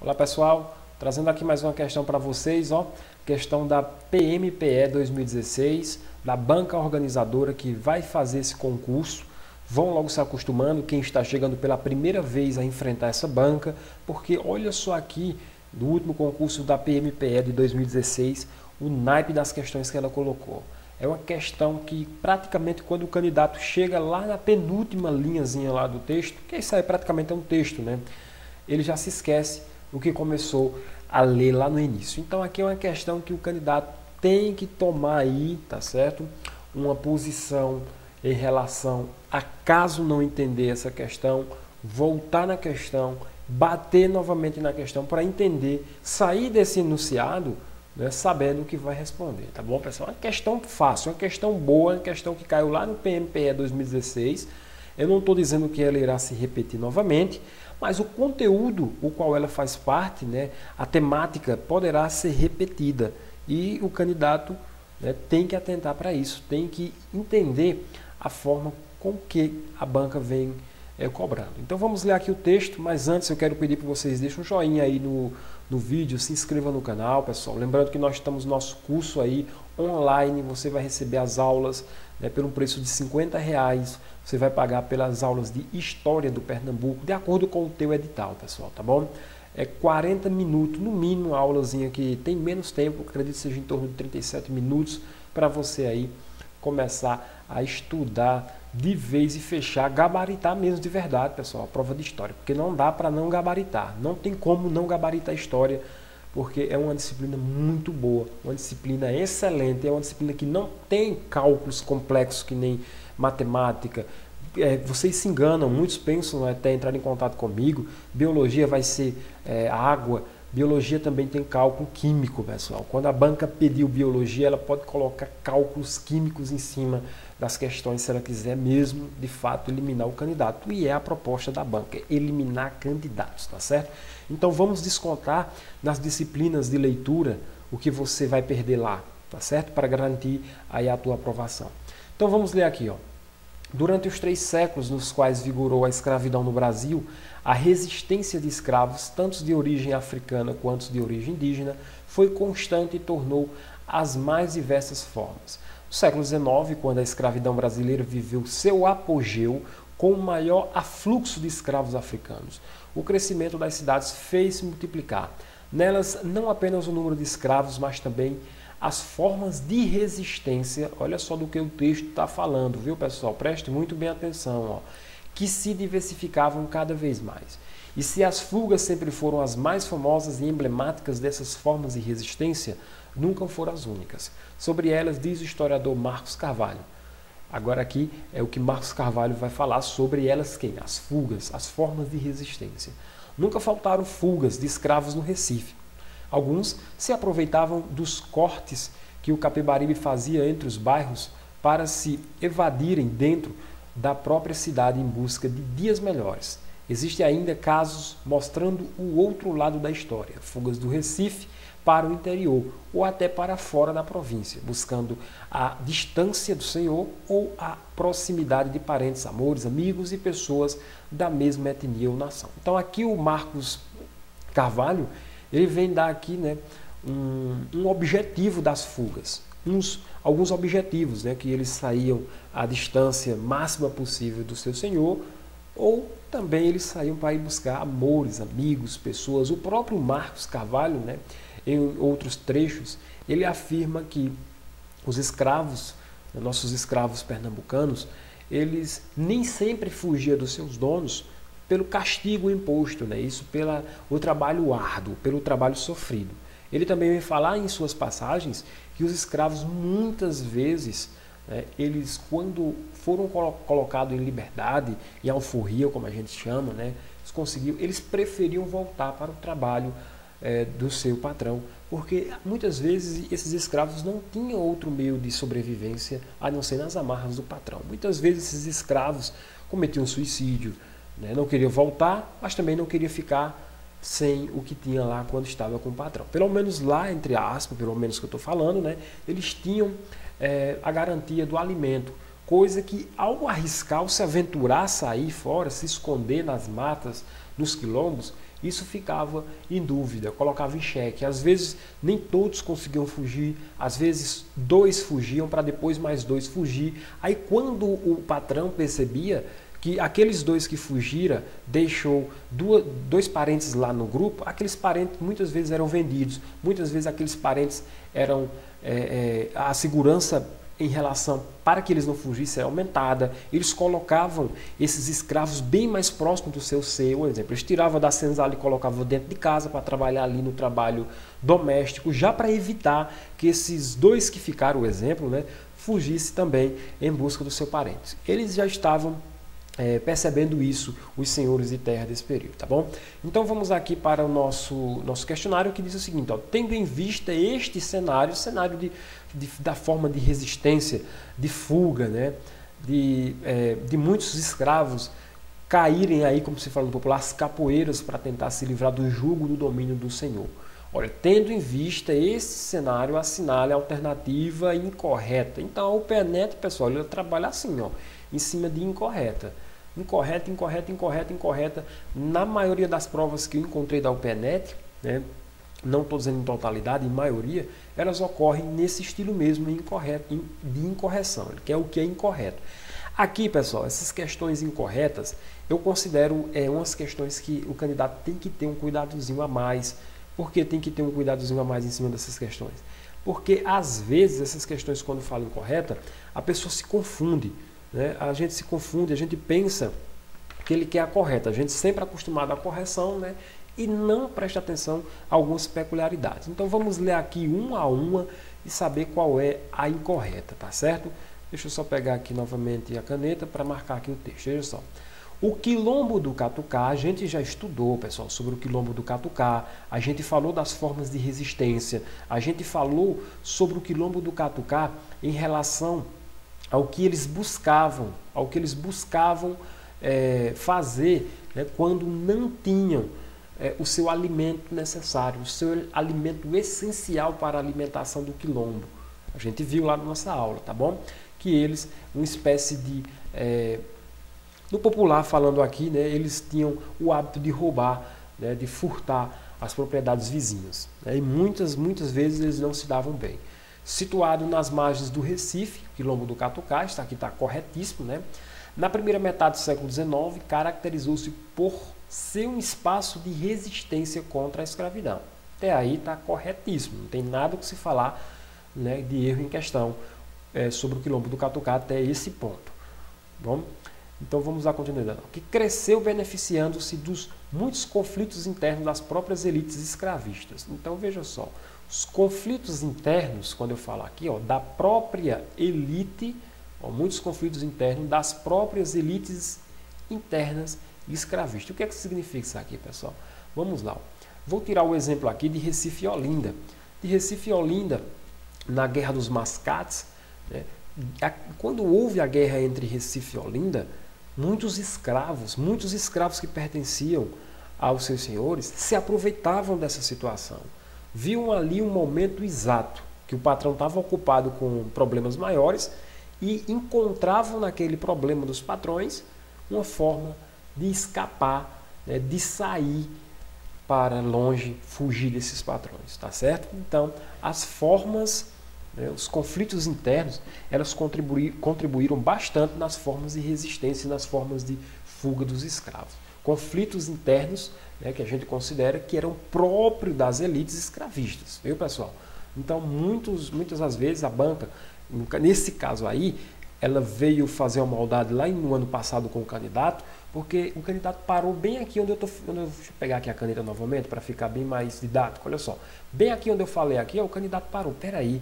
Olá pessoal, trazendo aqui mais uma questão para vocês, questão da PMPE 2016, da banca organizadora que vai fazer esse concurso. Vão logo se acostumando, quem está chegando pela primeira vez a enfrentar essa banca, porque olha só aqui, do último concurso da PMPE de 2016, o naipe das questões que ela colocou. É uma questão que praticamente quando o candidato chega lá na penúltima linhazinha lá do texto, que isso aí praticamente é um texto, né? Ele já se esquece o que começou a ler lá no início. Então aqui é uma questão que o candidato tem que tomar aí, tá certo? Uma posição em relação a, caso não entender essa questão, voltar na questão, bater novamente na questão para entender, sair desse enunciado, né, sabendo o que vai responder, tá bom, pessoal? Uma questão fácil, uma questão boa, uma questão que caiu lá no PMPE 2016. Eu não estou dizendo que ela irá se repetir novamente, mas o conteúdo, o qual ela faz parte, né, a temática poderá ser repetida e o candidato, né, tem que atentar para isso, tem que entender a forma com que a banca vem cobrando. Então vamos ler aqui o texto, mas antes eu quero pedir para vocês deixem um joinha aí no vídeo, se inscreva no canal, pessoal. Lembrando que nós estamos no nosso curso aí online, você vai receber as aulas, né, pelo preço de R$50. Você vai pagar pelas aulas de História do Pernambuco, de acordo com o teu edital, pessoal, tá bom? É 40 minutos, no mínimo, a aulazinha que tem menos tempo, acredito que seja em torno de 37 minutos, para você aí começar a estudar de vez e fechar, gabaritar mesmo de verdade, pessoal, a prova de História, porque não dá para não gabaritar, não tem como não gabaritar a História, porque é uma disciplina muito boa, uma disciplina excelente, é uma disciplina que não tem cálculos complexos que nem matemática. Vocês se enganam, muitos pensam até entrar em contato comigo, biologia vai ser água, biologia também tem cálculo químico, pessoal. Quando a banca pediu biologia, ela pode colocar cálculos químicos em cima das questões, se ela quiser mesmo, de fato, eliminar o candidato. E é a proposta da banca, eliminar candidatos, tá certo? Então vamos descontar nas disciplinas de leitura o que você vai perder lá, tá certo? Para garantir aí a tua aprovação. Então vamos ler aqui, Durante os 3 séculos nos quais vigorou a escravidão no Brasil, a resistência de escravos, tanto de origem africana quanto de origem indígena, foi constante e tornou as mais diversas formas. No século XIX, quando a escravidão brasileira viveu seu apogeu, com o maior afluxo de escravos africanos, o crescimento das cidades fez-se multiplicar. Nelas, não apenas o número de escravos, mas também as formas de resistência, olha só do que o texto está falando, viu, pessoal? Preste muito bem atenção, que se diversificavam cada vez mais. E se as fugas sempre foram as mais famosas e emblemáticas dessas formas de resistência, nunca foram as únicas. Sobre elas diz o historiador Marcos Carvalho. Agora aqui é o que Marcos Carvalho vai falar sobre elas, quem? As fugas, as formas de resistência. Nunca faltaram fugas de escravos no Recife. Alguns se aproveitavam dos cortes que o Capibaribe fazia entre os bairros para se evadirem dentro da própria cidade em busca de dias melhores. Existem ainda casos mostrando o outro lado da história, fugas do Recife para o interior ou até para fora da província, buscando a distância do Senhor ou a proximidade de parentes, amores, amigos e pessoas da mesma etnia ou nação. Então aqui o Marcos Carvalho, ele vem dar aqui, né, um objetivo das fugas, alguns objetivos, né, que eles saíam à distância máxima possível do seu senhor, ou também eles saíam para ir buscar amores, amigos, pessoas. O próprio Marcos Carvalho, né, em outros trechos, ele afirma que os escravos, nossos escravos pernambucanos, eles nem sempre fugiam dos seus donos pelo castigo imposto, né? Isso pelo trabalho árduo, pelo trabalho sofrido. Ele também vai falar em suas passagens que os escravos muitas vezes, né, eles quando foram colocados em liberdade, em alforria, como a gente chama, né, eles preferiam voltar para o trabalho do seu patrão, porque muitas vezes esses escravos não tinham outro meio de sobrevivência a não ser nas amarras do patrão. Muitas vezes esses escravos cometiam suicídio, não queria voltar, mas também não queria ficar sem o que tinha lá quando estava com o patrão. Pelo menos lá, entre aspas, pelo menos que eu estou falando, né, eles tinham a garantia do alimento, coisa que ao arriscar, ao se aventurar, sair fora, se esconder nas matas, nos quilombos, isso ficava em dúvida, colocava em xeque. Às vezes nem todos conseguiam fugir, às vezes 2 fugiam para depois mais 2 fugir. Aí quando o patrão percebia que aqueles 2 que fugiram deixou 2 parentes lá no grupo, aqueles parentes muitas vezes eram vendidos, muitas vezes aqueles parentes eram a segurança em relação para que eles não fugissem era aumentada. Eles colocavam esses escravos bem mais próximos do seu ser. Por exemplo, eles tiravam da senzala e colocavam dentro de casa para trabalhar ali no trabalho doméstico, já para evitar que esses 2 que ficaram, o exemplo, né, fugissem também em busca do seu parente. Eles já estavam percebendo isso, os senhores de terra desse período, tá bom? Então vamos aqui para o nosso questionário, que diz o seguinte, ó, tendo em vista este cenário, da forma de resistência, de fuga, né, de muitos escravos caírem aí, como se fala no popular, as capoeiras para tentar se livrar do jugo do domínio do Senhor. Olha, tendo em vista esse cenário, assinale a alternativa incorreta. Então, o PNET, pessoal, ele trabalha assim, ó, em cima de incorreta. Incorreta, incorreta, incorreta, incorreta. Na maioria das provas que eu encontrei da UPNET, né, não estou dizendo em totalidade, em maioria, elas ocorrem nesse estilo mesmo, de incorreção, que é o que é incorreto. Aqui, pessoal, essas questões incorretas, eu considero umas questões que o candidato tem que ter um cuidadozinho a mais. Por que tem que ter um cuidadozinho a mais em cima dessas questões? Porque, às vezes, essas questões, quando falam incorreta, a pessoa se confunde. Né? A gente se confunde, a gente pensa que ele quer a correta. A gente sempre é acostumado à correção, né? E não presta atenção a algumas peculiaridades. Então vamos ler aqui uma a uma e saber qual é a incorreta, tá certo? Deixa eu só pegar aqui novamente a caneta para marcar aqui o texto. Veja só. O quilombo do Catucá, a gente já estudou, pessoal, sobre o quilombo do Catucá, a gente falou das formas de resistência, a gente falou sobre o quilombo do Catucá em relação ao que eles buscavam, fazer, né, quando não tinham o seu alimento necessário, o seu alimento essencial para a alimentação do quilombo. A gente viu lá na nossa aula, tá bom? Que eles, uma espécie de... no popular falando aqui, né, eles tinham o hábito de roubar, né, de furtar as propriedades vizinhas. Né, e muitas vezes eles não se davam bem. Situado nas margens do Recife, quilombo do Catucá, está aqui, está corretíssimo, né? Na primeira metade do século XIX, caracterizou-se por ser um espaço de resistência contra a escravidão. Até aí está corretíssimo, não tem nada que se falar, né, de erro em questão sobre o quilombo do Catucá até esse ponto. Bom, então vamos à continuidade. Que cresceu beneficiando-se dos muitos conflitos internos das próprias elites escravistas. Então veja só, os conflitos internos, quando eu falo aqui, ó, da própria elite, ó, muitos conflitos internos das próprias elites internas escravistas. O que é que significa isso aqui, pessoal? Vamos lá. Ó. Vou tirar o exemplo aqui de Recife e Olinda. De Recife e Olinda, na Guerra dos Mascates, né, quando houve a guerra entre Recife e Olinda, muitos escravos que pertenciam aos seus senhores se aproveitavam dessa situação. Viam ali um momento exato que o patrão estava ocupado com problemas maiores e encontravam naquele problema dos patrões uma forma de escapar, né, de sair para longe, fugir desses patrões, tá certo? Então, as formas, né, os conflitos internos, elas contribuíram bastante nas formas de resistência e nas formas de fuga dos escravos. Conflitos internos, né, que a gente considera que eram próprios das elites escravistas, viu, pessoal? Então, muitas das vezes a banca, nesse caso aí, ela veio fazer uma maldade lá no ano passado com o candidato, porque o candidato parou bem aqui onde eu estou... Deixa eu pegar aqui a caneta novamente para ficar bem mais didático. Olha só, bem aqui onde eu falei aqui, ó, o candidato parou. Peraí,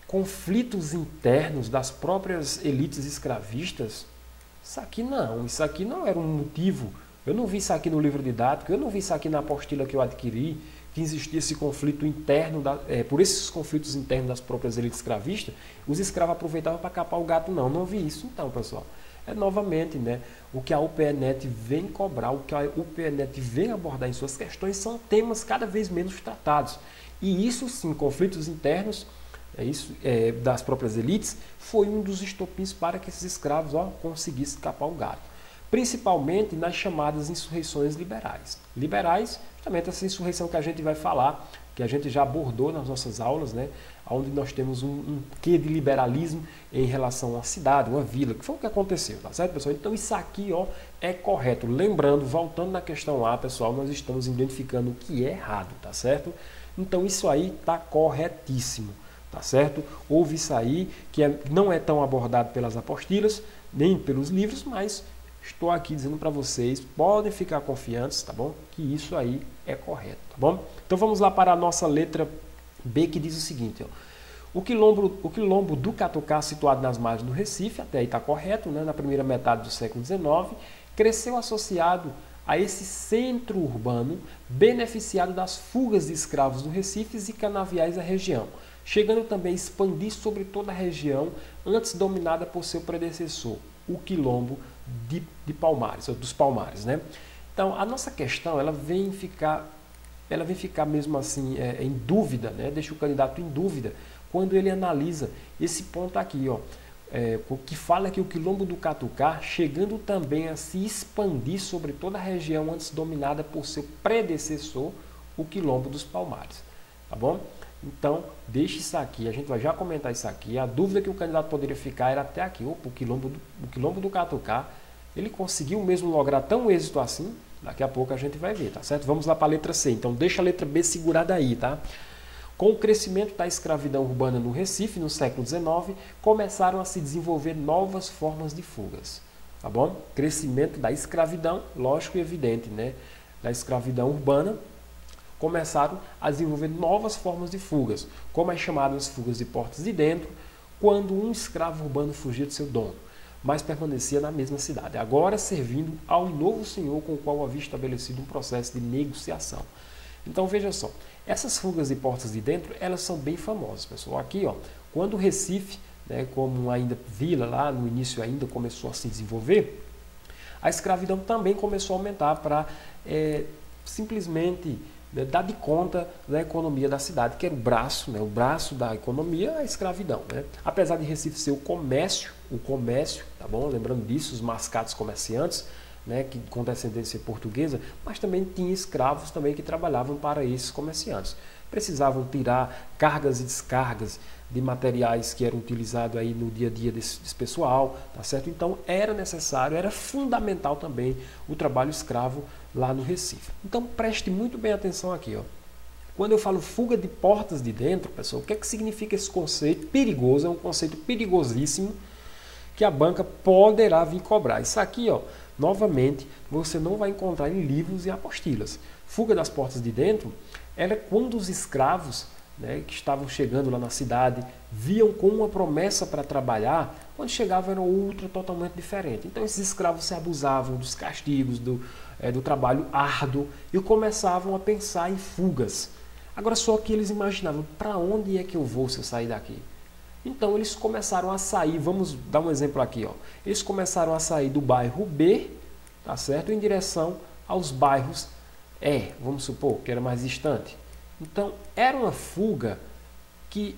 conflitos internos das próprias elites escravistas? Isso aqui não era um motivo. Eu não vi isso aqui no livro didático, eu não vi isso aqui na apostila que eu adquiri, que existia esse conflito interno, por esses conflitos internos das próprias elites escravistas, os escravos aproveitavam para capar o gato. Não vi isso. Então, pessoal, novamente, né, o que a UPNET vem cobrar, o que a UPNET vem abordar em suas questões são temas cada vez menos tratados. E isso sim, conflitos internos das próprias elites, foi um dos estopins para que esses escravos conseguissem capar o gato. principalmente nas chamadas insurreições liberais. Liberais, justamente essa insurreição que a gente vai falar, que a gente já abordou nas nossas aulas, né? Onde nós temos um quê de liberalismo em relação a uma cidade, uma vila, que foi o que aconteceu, tá certo, pessoal? Então isso aqui, ó, é correto. Lembrando, voltando na questão A, pessoal, nós estamos identificando o que é errado, tá certo? Então isso aí tá corretíssimo, tá certo? Houve isso aí, que não é tão abordado pelas apostilas, nem pelos livros, mas estou aqui dizendo para vocês, podem ficar confiantes, tá bom? Que isso aí é correto, tá bom? Então vamos lá para a nossa letra B, que diz o seguinte, ó. O quilombo do Catucá, situado nas margens do Recife, até aí está correto, né? Na primeira metade do século XIX, cresceu associado a esse centro urbano, beneficiado das fugas de escravos do Recife e canaviais da região, chegando também a expandir sobre toda a região, antes dominada por seu predecessor, o quilombo de Palmares, ou dos Palmares, né? Então, a nossa questão, ela vem ficar mesmo assim em dúvida, né? Deixa o candidato em dúvida, quando ele analisa esse ponto aqui, ó, que fala que o quilombo do Catucá, chegando também a se expandir sobre toda a região antes dominada por seu predecessor, o quilombo dos Palmares, tá bom? Então, deixe isso aqui, a gente vai já comentar isso aqui. A dúvida que o candidato poderia ficar era até aqui. Opa, o quilombo do Catucá, ele conseguiu mesmo lograr tão êxito assim? Daqui a pouco a gente vai ver, tá certo? Vamos lá para a letra C. Então, deixa a letra B segurada aí, tá? Com o crescimento da escravidão urbana no Recife, no século XIX, começaram a se desenvolver novas formas de fugas, tá bom? Crescimento da escravidão, lógico e evidente, né? Da escravidão urbana, começaram a desenvolver novas formas de fugas, como as chamadas fugas de portas de dentro, quando um escravo urbano fugia de seu dono, mas permanecia na mesma cidade, agora servindo ao novo senhor com o qual havia estabelecido um processo de negociação. Então veja só, essas fugas de portas de dentro, elas são bem famosas, pessoal. Aqui, ó, quando o Recife, né, como ainda vila lá no início ainda começou a se desenvolver, a escravidão também começou a aumentar para simplesmente dar de conta da economia da cidade, que era o braço da economia, a escravidão, né? Apesar de Recife ser o comércio, tá bom? Lembrando disso, os mascates comerciantes, né, que com descendência portuguesa, mas também tinha escravos também que trabalhavam para esses comerciantes. Precisavam tirar cargas e descargas de materiais que eram utilizados aí no dia a dia desse pessoal, tá certo? Então era necessário, era fundamental também o trabalho escravo lá no Recife. Então preste muito bem atenção aqui, ó. Quando eu falo fuga de portas de dentro, pessoal, o que é que significa esse conceito perigoso? É um conceito perigosíssimo que a banca poderá vir cobrar. Isso aqui, ó, novamente, você não vai encontrar em livros e apostilas. Fuga das portas de dentro era quando os escravos, né, que estavam chegando lá na cidade, viam com uma promessa para trabalhar, quando chegavam era outra totalmente diferente. Então esses escravos se abusavam dos castigos, do trabalho árduo e começavam a pensar em fugas. Agora só que eles imaginavam, para onde é que eu vou se eu sair daqui? Então eles começaram a sair, vamos dar um exemplo aqui, ó. Eles começaram a sair do bairro B, tá certo, em direção aos bairros E, vamos supor, que era mais distante. Então era uma fuga que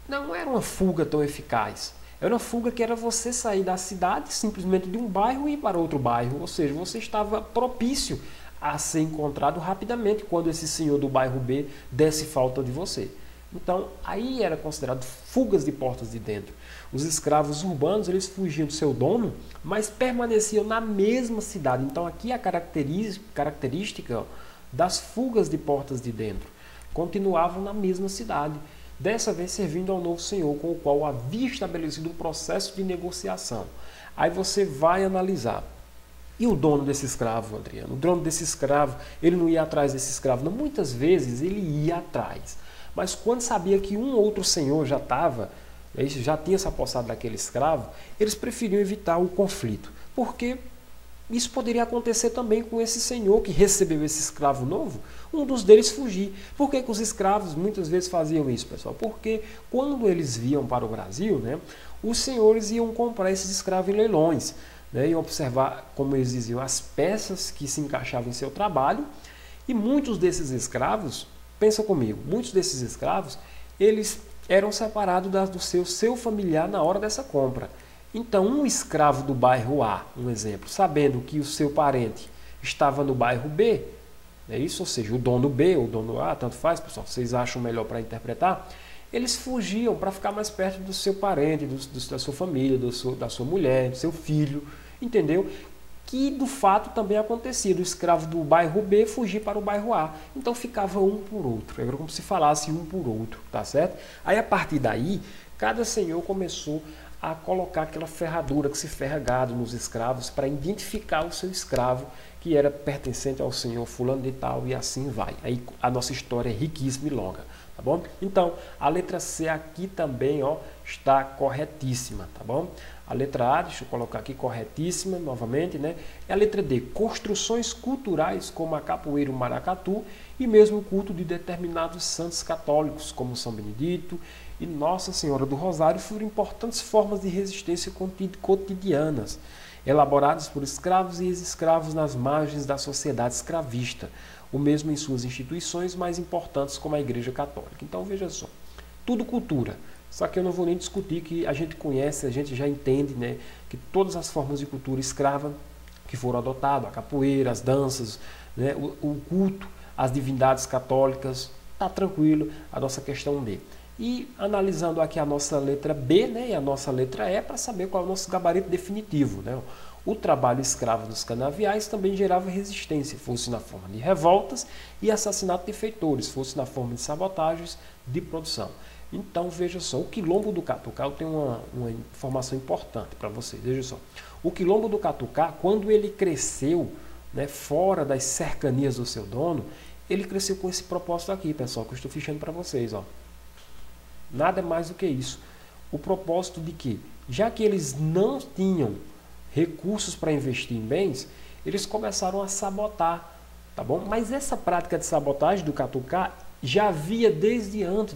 não era uma fuga tão eficaz. Era uma fuga que era você sair da cidade, simplesmente de um bairro e ir para outro bairro. Ou seja, você estava propício a ser encontrado rapidamente quando esse senhor do bairro B desse falta de você. Então, aí era considerado fugas de portas de dentro. Os escravos urbanos, eles fugiam do seu dono, mas permaneciam na mesma cidade. Então, aqui a característica ó, das fugas de portas de dentro. Continuavam na mesma cidade, dessa vez servindo ao novo senhor, com o qual havia estabelecido um processo de negociação. Aí você vai analisar. E o dono desse escravo, Adriano? O dono desse escravo, ele não ia atrás desse escravo. Não, muitas vezes ele ia atrás. Mas quando sabia que um outro senhor já tinha se apossado daquele escravo, eles preferiam evitar o conflito. Porque isso poderia acontecer também com esse senhor que recebeu esse escravo novo, um dos deles fugir. Por que os escravos muitas vezes faziam isso, pessoal? Porque quando eles vinham para o Brasil, né, os senhores iam comprar esses escravos em leilões, né, iam observar, como eles diziam, as peças que se encaixavam em seu trabalho, e muitos desses escravos, pensa comigo, muitos desses escravos, eles eram separados do seu familiar na hora dessa compra. Então, um escravo do bairro A, um exemplo, sabendo que o seu parente estava no bairro B, é isso, ou seja, o dono B ou o dono A, tanto faz, pessoal, vocês acham melhor para interpretar, eles fugiam para ficar mais perto do seu parente, da sua família, da sua mulher, do seu filho, entendeu? Que do fato também acontecia, do escravo do bairro B fugir para o bairro A. Então ficava um por outro, era como se falasse um por outro, tá certo? Aí a partir daí, cada senhor começou a colocar aquela ferradura que se ferra gado nos escravos para identificar o seu escravo que era pertencente ao senhor fulano de tal e assim vai. Aí a nossa história é riquíssima e longa, tá bom? Então, a letra C aqui também, ó, está corretíssima, tá bom? A letra A, deixa eu colocar aqui, corretíssima, novamente, né? E a letra D, construções culturais como a capoeira e o maracatu e mesmo o culto de determinados santos católicos, como São Benedito e Nossa Senhora do Rosário, foram importantes formas de resistência cotidianas, elaboradas por escravos e ex-escravos nas margens da sociedade escravista, o mesmo em suas instituições mais importantes como a Igreja Católica. Então, veja só, tudo cultura. Só que eu não vou nem discutir que a gente conhece, a gente já entende, né, que todas as formas de cultura escrava que foram adotadas, a capoeira, as danças, né, o culto às divindades católicas, tá tranquilo, a nossa questão D. E analisando aqui a nossa letra B, né, e a nossa letra E, para saber qual é o nosso gabarito definitivo, né? O trabalho escravo dos canaviais também gerava resistência, fosse na forma de revoltas e assassinato de feitores, fosse na forma de sabotagens de produção. Então, veja só, o quilombo do Catucá, eu tenho uma informação importante para vocês, veja só. O quilombo do Catucá, quando ele cresceu, né, fora das cercanias do seu dono, ele cresceu com esse propósito aqui, pessoal, que eu estou fichando para vocês, ó. Nada mais do que isso. O propósito de que, já que eles não tinham recursos para investir em bens, eles começaram a sabotar, tá bom? Mas essa prática de sabotagem do Catucá já havia desde antes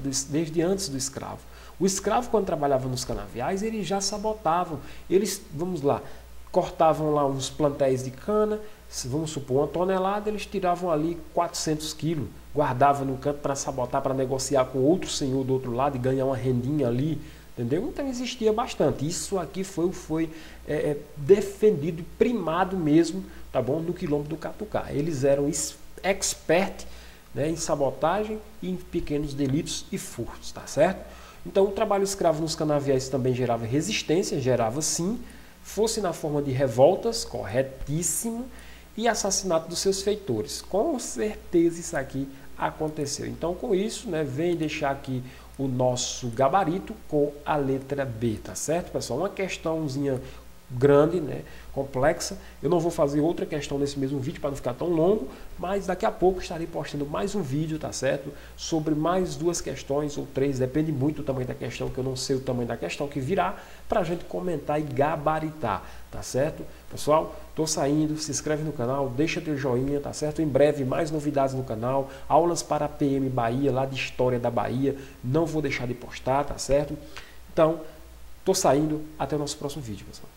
do escravo. O escravo, quando trabalhava nos canaviais, eles já sabotavam. Eles, vamos lá, cortavam lá uns plantéis de cana, vamos supor, 1 tonelada, eles tiravam ali 400 quilos, guardavam no canto para sabotar, para negociar com outro senhor do outro lado e ganhar uma rendinha ali, entendeu? Então existia bastante. Isso aqui foi defendido e primado mesmo, tá bom? No quilombo do Catucá. Eles eram expert, né, em sabotagem e em pequenos delitos e furtos, tá certo? Então o trabalho escravo nos canaviais também gerava resistência, gerava sim, fosse na forma de revoltas, corretíssimo, e assassinato dos seus feitores. Com certeza isso aqui aconteceu. Então com isso, né, vem deixar aqui o nosso gabarito com a letra B, tá certo, pessoal? Uma questãozinha grande, né, complexa. Eu não vou fazer outra questão nesse mesmo vídeo para não ficar tão longo, mas daqui a pouco estarei postando mais um vídeo, tá certo? Sobre mais 2 questões ou 3, depende muito do tamanho da questão, que eu não sei o tamanho da questão que virá, para a gente comentar e gabaritar, tá certo? Pessoal, tô saindo, se inscreve no canal, deixa teu joinha, tá certo? Em breve mais novidades no canal, aulas para a PM Bahia, lá de História da Bahia, não vou deixar de postar, tá certo? Então, tô saindo, até o nosso próximo vídeo, pessoal.